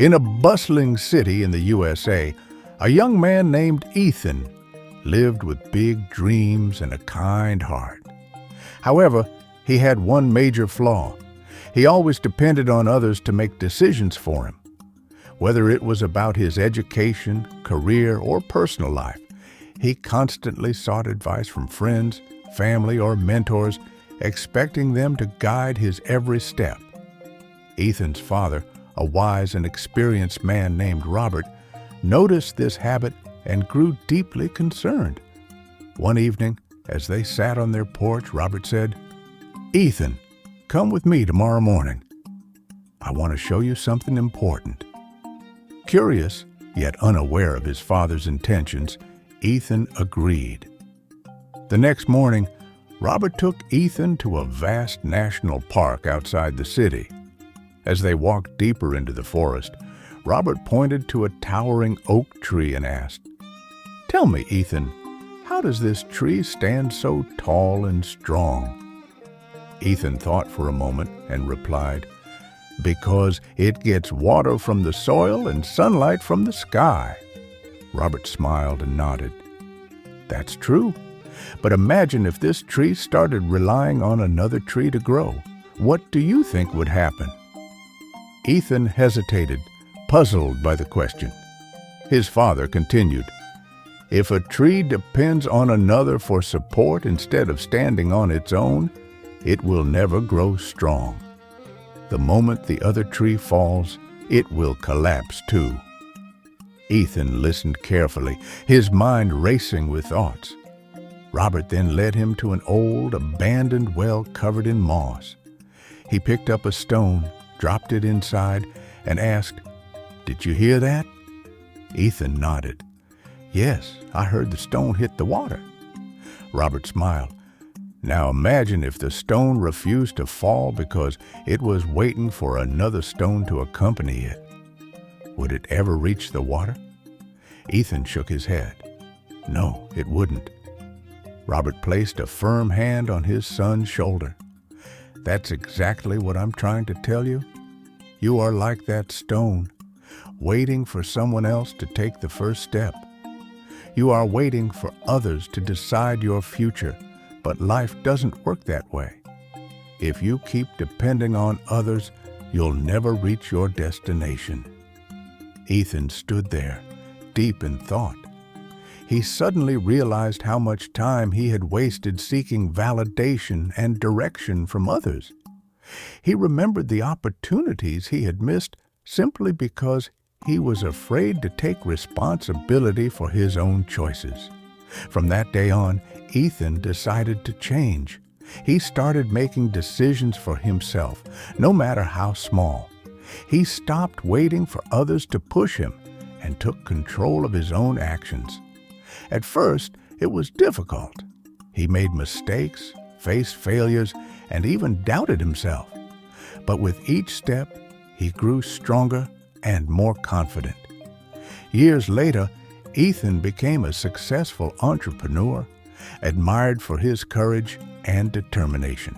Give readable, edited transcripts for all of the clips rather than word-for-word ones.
In a bustling city in the USA, a young man named Ethan lived with big dreams and a kind heart. However, he had one major flaw. He always depended on others to make decisions for him. Whether it was about his education, career, or personal life, he constantly sought advice from friends, family, or mentors, expecting them to guide his every step. Ethan's father, a wise and experienced man named Robert, noticed this habit and grew deeply concerned. One evening, as they sat on their porch, Robert said, "Ethan, come with me tomorrow morning. I want to show you something important." Curious, yet unaware of his father's intentions, Ethan agreed. The next morning, Robert took Ethan to a vast national park outside the city. As they walked deeper into the forest, Robert pointed to a towering oak tree and asked, "Tell me, Ethan, how does this tree stand so tall and strong?" Ethan thought for a moment and replied, "Because it gets water from the soil and sunlight from the sky." Robert smiled and nodded. "That's true. But imagine if this tree started relying on another tree to grow. What do you think would happen?" Ethan hesitated, puzzled by the question. His father continued, "If a tree depends on another for support instead of standing on its own, it will never grow strong. The moment the other tree falls, it will collapse too." Ethan listened carefully, his mind racing with thoughts. Robert then led him to an old, abandoned well covered in moss. He picked up a stone, dropped it inside, and asked, "Did you hear that?" Ethan nodded. "Yes, I heard the stone hit the water." Robert smiled. "Now imagine if the stone refused to fall because it was waiting for another stone to accompany it. Would it ever reach the water?" Ethan shook his head. "No, it wouldn't." Robert placed a firm hand on his son's shoulder. "That's exactly what I'm trying to tell you. You are like that stone, waiting for someone else to take the first step. You are waiting for others to decide your future, but life doesn't work that way. If you keep depending on others, you'll never reach your destination." Ethan stood there, deep in thought. He suddenly realized how much time he had wasted seeking validation and direction from others. He remembered the opportunities he had missed simply because he was afraid to take responsibility for his own choices. From that day on, Ethan decided to change. He started making decisions for himself, no matter how small. He stopped waiting for others to push him and took control of his own actions. At first, it was difficult. He made mistakes, faced failures, and even doubted himself. But with each step, he grew stronger and more confident. Years later, Ethan became a successful entrepreneur, admired for his courage and determination.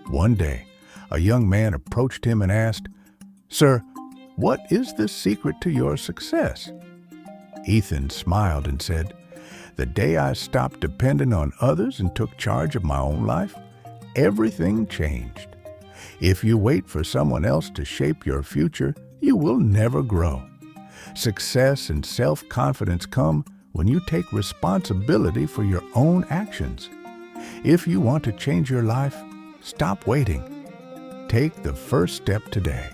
One day, a young man approached him and asked, "Sir, what is the secret to your success?" Ethan smiled and said, "The day I stopped depending on others and took charge of my own life, everything changed. If you wait for someone else to shape your future, you will never grow. Success and self-confidence come when you take responsibility for your own actions. If you want to change your life, stop waiting. Take the first step today."